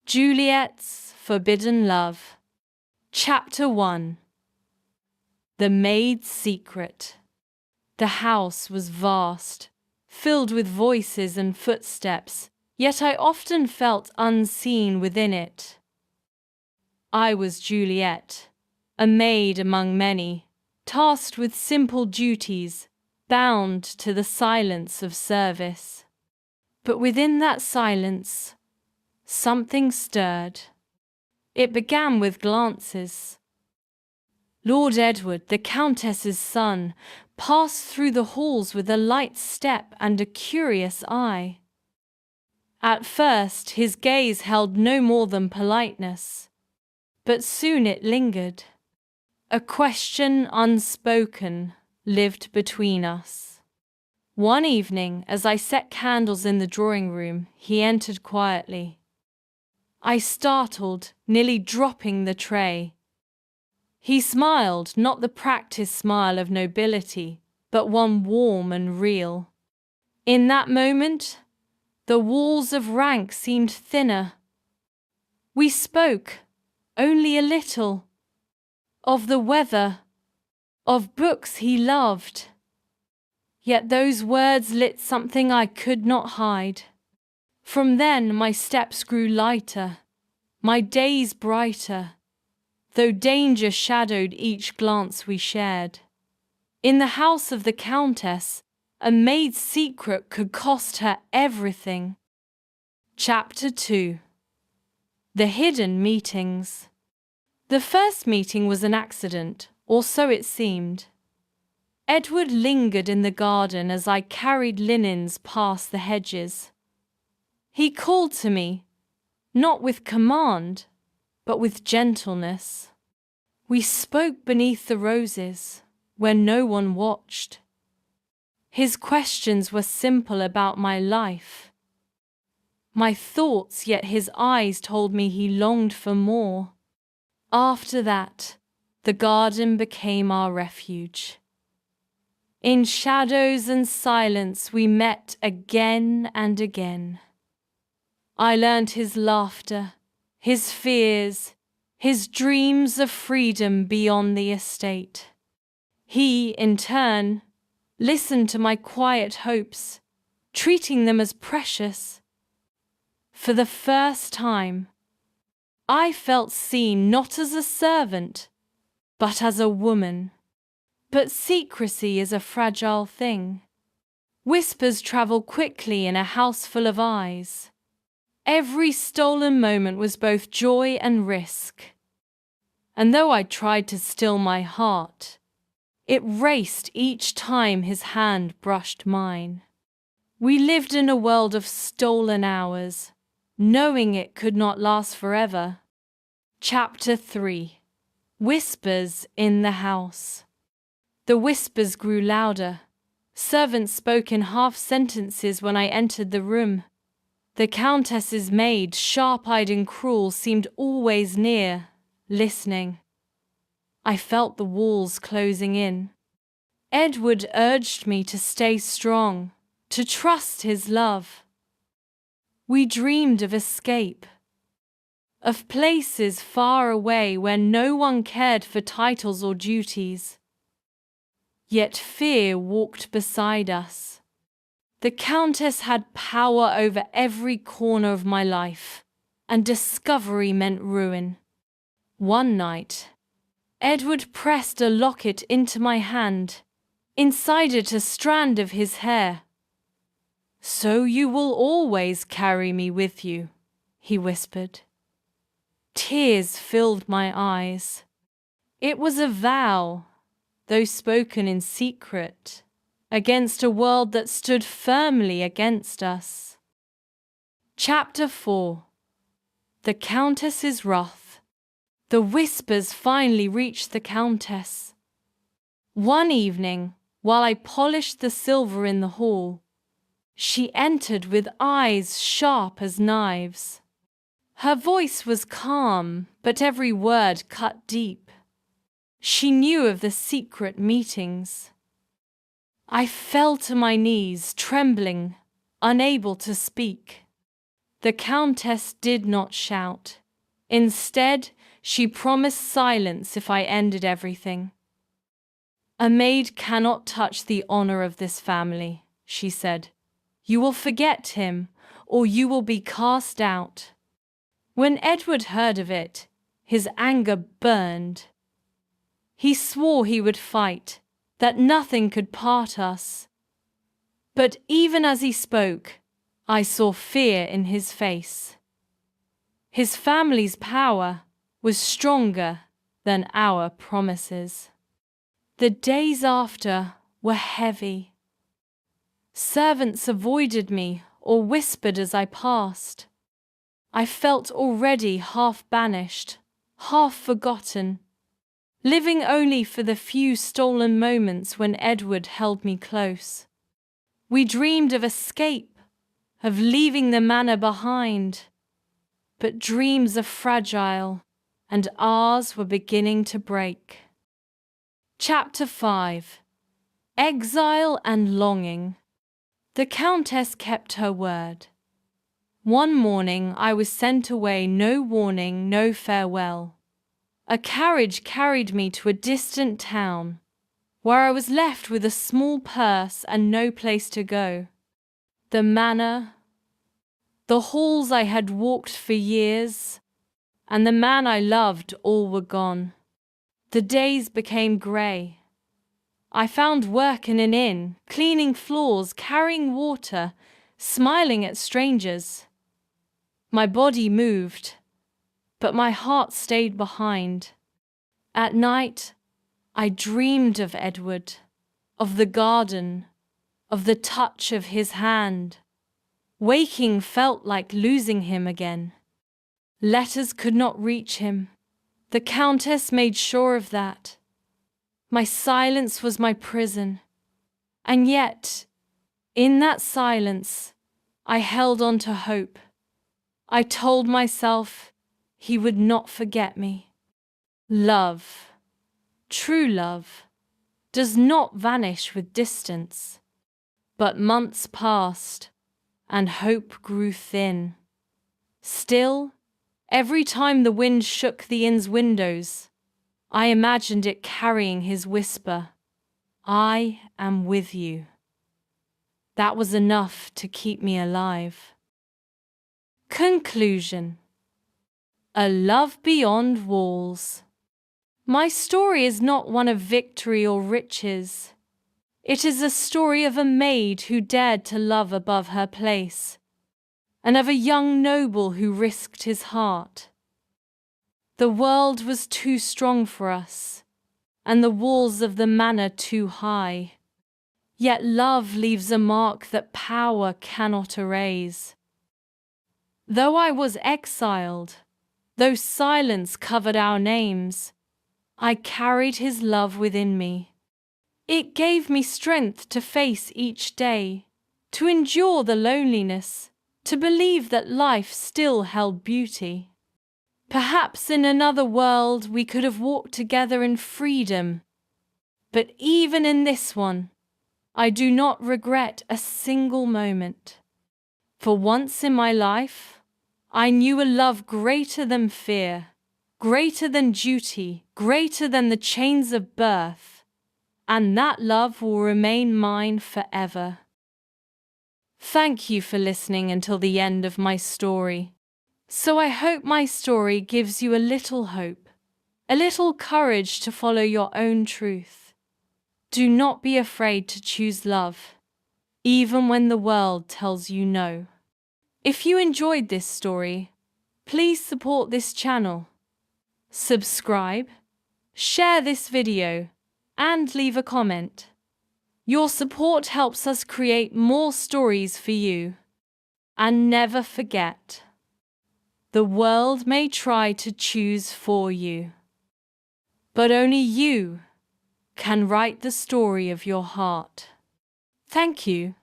Juliet's Forbidden Love. Chapter 1. The Maid's Secret. The house was vast, filled with voices and footsteps, yet I often felt unseen within it. I was Juliet, a maid among many, tasked with simple duties, bound to the silence of service. But within that silence, something stirred. It began with glances. Lord Edward, the Countess's son, passed through the halls with a light step and a curious eye. At first his gaze held no more than politeness, but soon it lingered. A question unspoken lived between us. One evening, as I set candles in the drawing room, he entered quietly. I startled, nearly dropping the tray. He smiled, not the practiced smile of nobility, but one warm and real. In that moment, the walls of rank seemed thinner. We spoke, only a little, of the weather, of books he loved. Yet those words lit something I could not hide. From then my steps grew lighter, my days brighter, though danger shadowed each glance we shared. In the house of the Countess, a maid's secret could cost her everything. Chapter 2. The Hidden Meetings. The first meeting was an accident, or so it seemed. Edward lingered in the garden as I carried linens past the hedges. He called to me, not with command, but with gentleness. We spoke beneath the roses, where no one watched. His questions were simple about my life, my thoughts, yet his eyes told me he longed for more. After that, the garden became our refuge. In shadows and silence we met again and again. I learned his laughter, his fears, his dreams of freedom beyond the estate. He, in turn, listened to my quiet hopes, treating them as precious. For the first time, I felt seen not as a servant, but as a woman. But secrecy is a fragile thing. Whispers travel quickly in a house full of eyes. Every stolen moment was both joy and risk. And though I tried to still my heart, it raced each time his hand brushed mine. We lived in a world of stolen hours, knowing it could not last forever. Chapter 3. Whispers in the House. The whispers grew louder. Servants spoke in half sentences when I entered the room. The Countess's maid, sharp-eyed and cruel, seemed always near, listening. I felt the walls closing in. Edward urged me to stay strong, to trust his love. We dreamed of escape, of places far away where no one cared for titles or duties. Yet fear walked beside us. The Countess had power over every corner of my life, and discovery meant ruin. One night, Edward pressed a locket into my hand. Inside it a strand of his hair. "So you will always carry me with you," he whispered. Tears filled my eyes. It was a vow, though spoken in secret, against a world that stood firmly against us. Chapter 4. The Countess's Wrath. The whispers finally reached the Countess. One evening, while I polished the silver in the hall, she entered with eyes sharp as knives. Her voice was calm, but every word cut deep. She knew of the secret meetings. I fell to my knees, trembling, unable to speak. The Countess did not shout. Instead, she promised silence if I ended everything. A maid cannot touch the honor of this family, she said. You will forget him, or you will be cast out. When Edward heard of it, his anger burned. He swore he would fight, that nothing could part us. But even as he spoke, I saw fear in his face. His family's power was stronger than our promises. The days after were heavy. Servants avoided me or whispered as I passed. I felt already half banished, half forgotten, living only for the few stolen moments when Edward held me close. We dreamed of escape, of leaving the manor behind. But dreams are fragile, and ours were beginning to break. Chapter 5. Exile and Longing. The Countess kept her word. One morning I was sent away, no warning, no farewell. A carriage carried me to a distant town, where I was left with a small purse and no place to go. The manor, the halls I had walked for years, and the man I loved, all were gone. The days became grey. I found work in an inn, cleaning floors, carrying water, smiling at strangers. My body moved, but my heart stayed behind. At night, I dreamed of Edward, of the garden, of the touch of his hand. Waking felt like losing him again. Letters could not reach him. The Countess made sure of that. My silence was my prison. And yet, in that silence, I held on to hope. I told myself he would not forget me. Love, true love, does not vanish with distance. But months passed, and hope grew thin. Still, every time the wind shook the inn's windows, I imagined it carrying his whisper, "I am with you." That was enough to keep me alive. Conclusion. A love beyond walls. My story is not one of victory or riches. It is a story of a maid who dared to love above her place, and of a young noble who risked his heart. The world was too strong for us, and the walls of the manor too high. Yet love leaves a mark that power cannot erase. Though I was exiled, though silence covered our names, I carried his love within me. It gave me strength to face each day, to endure the loneliness, to believe that life still held beauty. Perhaps in another world we could have walked together in freedom, but even in this one, I do not regret a single moment. For once in my life, I knew a love greater than fear, greater than duty, greater than the chains of birth. And that love will remain mine forever. Thank you for listening until the end of my story. So I hope my story gives you a little hope, a little courage to follow your own truth. Do not be afraid to choose love, even when the world tells you no. If you enjoyed this story, please support this channel. Subscribe, share this video, and leave a comment. Your support helps us create more stories for you. And never forget, the world may try to choose for you, but only you can write the story of your heart. Thank you.